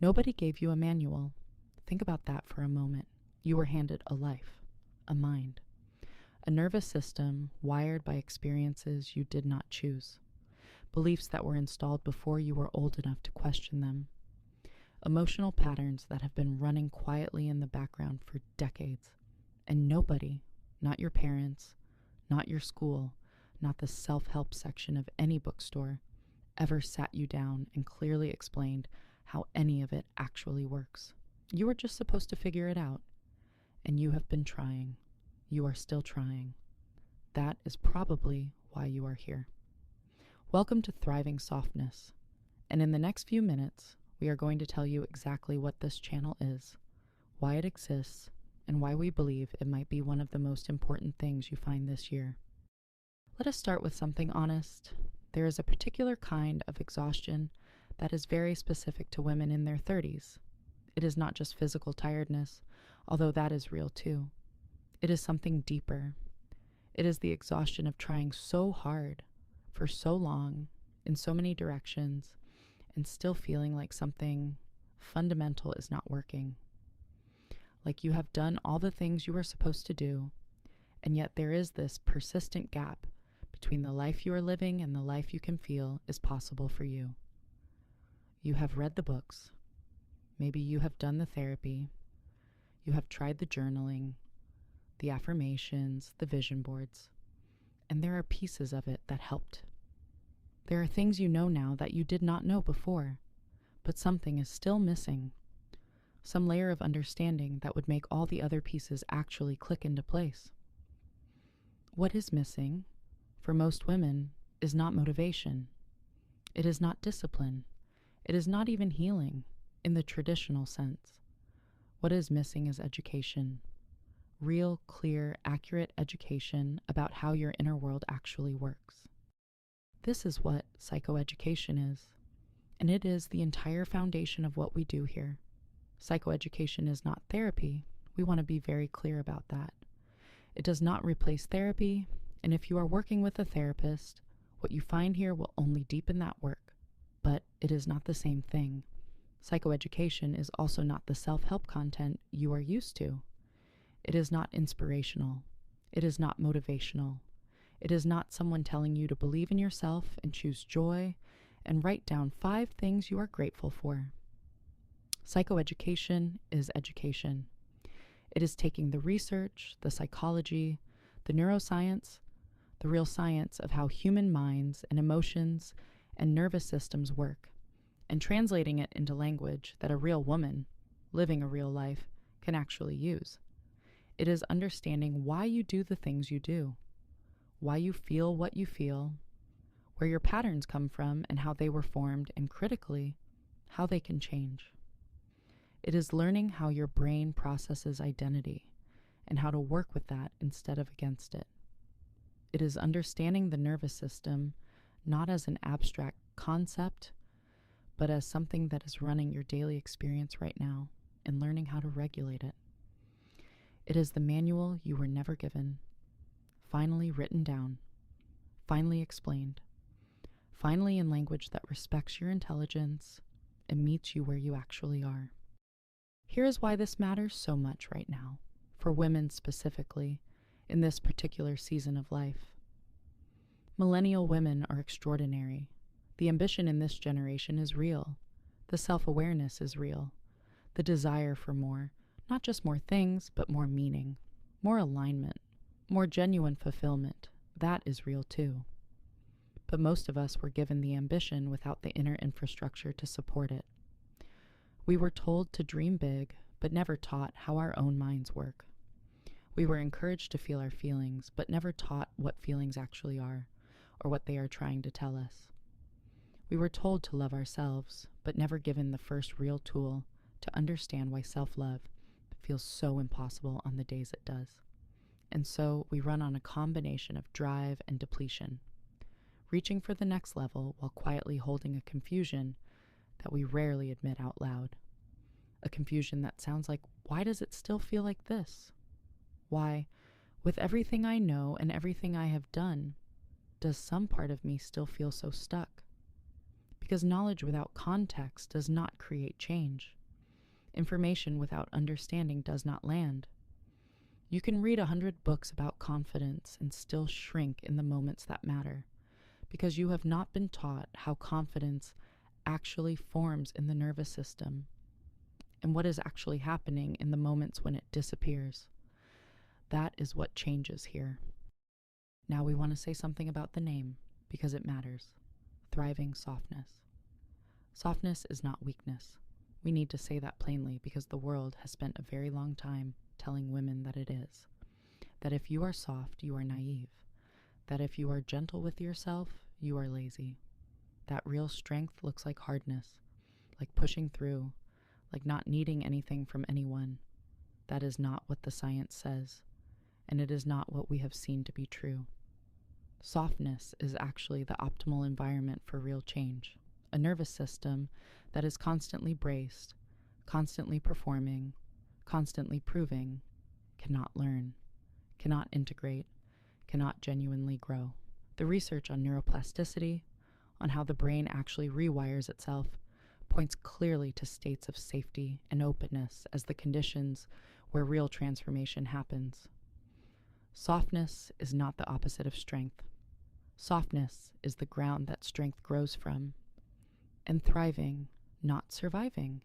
Nobody gave you a manual. Think about that for a moment. You were handed a life, a mind, a nervous system wired by experiences you did not choose, beliefs that were installed before you were old enough to question them, emotional patterns that have been running quietly in the background for decades, and nobody, not your parents, not your school, not the self-help section of any bookstore, ever sat you down and clearly explained how any of it actually works. You were just supposed to figure it out, and you have been trying. You are still trying. That is probably why you are here. Welcome to Thriving Softness, and in the next few minutes, we are going to tell you exactly what this channel is, why it exists, and why we believe it might be one of the most important things you find this year. Let us start with something honest. There is a particular kind of exhaustion that is very specific to women in their 30s. It is not just physical tiredness, although that is real too. It is something deeper. It is the exhaustion of trying so hard, for so long, in so many directions, and still feeling like something fundamental is not working. Like you have done all the things you were supposed to do, and yet there is this persistent gap between the life you are living and the life you can feel is possible for you. You have read the books. Maybe you have done the therapy. You have tried the journaling, the affirmations, the vision boards, and there are pieces of it that helped. There are things you know now that you did not know before, but something is still missing. Some layer of understanding that would make all the other pieces actually click into place. What is missing, for most women, is not motivation. It is not discipline. It is not even healing, in the traditional sense. What is missing is education. Real, clear, accurate education about how your inner world actually works. This is what psychoeducation is, and it is the entire foundation of what we do here. Psychoeducation is not therapy. We want to be very clear about that. It does not replace therapy, and if you are working with a therapist, what you find here will only deepen that work, but it is not the same thing. Psychoeducation is also not the self-help content you are used to. It is not inspirational. It is not motivational. It is not someone telling you to believe in yourself and choose joy and write down 5 things you are grateful for. Psychoeducation is education. It is taking the research, the psychology, the neuroscience, the real science of how human minds and emotions and nervous systems work, and translating it into language that a real woman, living a real life, can actually use. It is understanding why you do the things you do, why you feel what you feel, where your patterns come from and how they were formed, and critically, how they can change. It is learning how your brain processes identity and how to work with that instead of against it. It is understanding the nervous system not as an abstract concept, but as something that is running your daily experience right now and learning how to regulate it. It is the manual you were never given, finally written down, finally explained, finally in language that respects your intelligence and meets you where you actually are. Here is why this matters so much right now, for women specifically, in this particular season of life. Millennial women are extraordinary. The ambition in this generation is real. The self-awareness is real. The desire for more, not just more things, but more meaning, more alignment, more genuine fulfillment. That is real too. But most of us were given the ambition without the inner infrastructure to support it. We were told to dream big, but never taught how our own minds work. We were encouraged to feel our feelings, but never taught what feelings actually are, or what they are trying to tell us. We were told to love ourselves, but never given the first real tool to understand why self-love feels so impossible on the days it does. And so we run on a combination of drive and depletion, reaching for the next level while quietly holding a confusion that we rarely admit out loud. A confusion that sounds like, why does it still feel like this? Why, with everything I know and everything I have done, does some part of me still feel so stuck? Because knowledge without context does not create change. Information without understanding does not land. You can read 100 books about confidence and still shrink in the moments that matter, because you have not been taught how confidence actually forms in the nervous system and what is actually happening in the moments when it disappears. That is what changes here. Now we want to say something about the name, because it matters. Thriving Softness. Softness is not weakness. We need to say that plainly, because the world has spent a very long time telling women that it is. That if you are soft, you are naive. That if you are gentle with yourself, you are lazy. That real strength looks like hardness, like pushing through, like not needing anything from anyone. That is not what the science says, and it is not what we have seen to be true. Softness is actually the optimal environment for real change. A nervous system that is constantly braced, constantly performing, constantly proving, cannot learn, cannot integrate, cannot genuinely grow. The research on neuroplasticity, on how the brain actually rewires itself, points clearly to states of safety and openness as the conditions where real transformation happens. Softness is not the opposite of strength. Softness is the ground that strength grows from. And thriving, not surviving,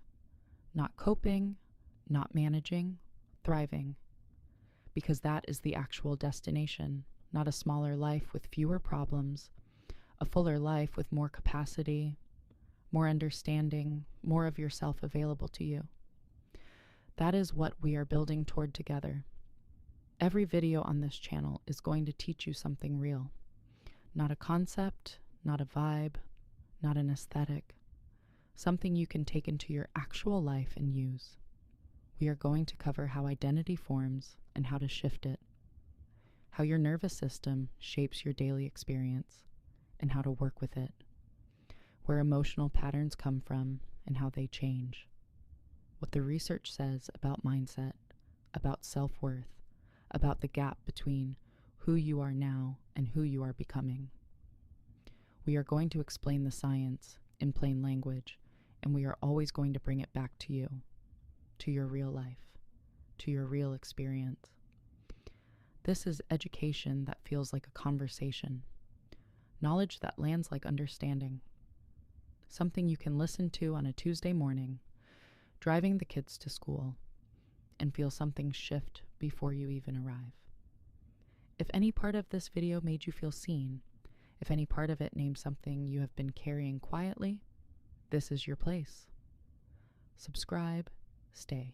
not coping, not managing, thriving. Because that is the actual destination, not a smaller life with fewer problems, a fuller life with more capacity, more understanding, more of yourself available to you. That is what we are building toward together. Every video on this channel is going to teach you something real. Not a concept, not a vibe, not an aesthetic. Something you can take into your actual life and use. We are going to cover how identity forms and how to shift it. How your nervous system shapes your daily experience and how to work with it. Where emotional patterns come from and how they change. What the research says about mindset, about self-worth, about the gap between who you are now and who you are becoming. We are going to explain the science in plain language, and we are always going to bring it back to you, to your real life, to your real experience. This is education that feels like a conversation, knowledge that lands like understanding, something you can listen to on a Tuesday morning, driving the kids to school, and feel something shift before you even arrive. If any part of this video made you feel seen, if any part of it named something you have been carrying quietly, this is your place. Subscribe, stay.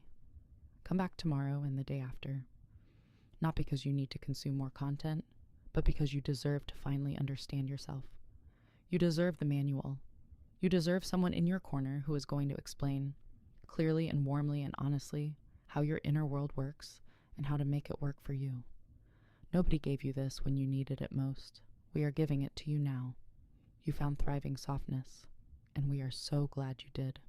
Come back tomorrow and the day after. Not because you need to consume more content, but because you deserve to finally understand yourself. You deserve the manual. You deserve someone in your corner who is going to explain, clearly and warmly and honestly, how your inner world works and how to make it work for you. Nobody gave you this when you needed it most. We are giving it to you now. You found Thriving Softness, and we are so glad you did.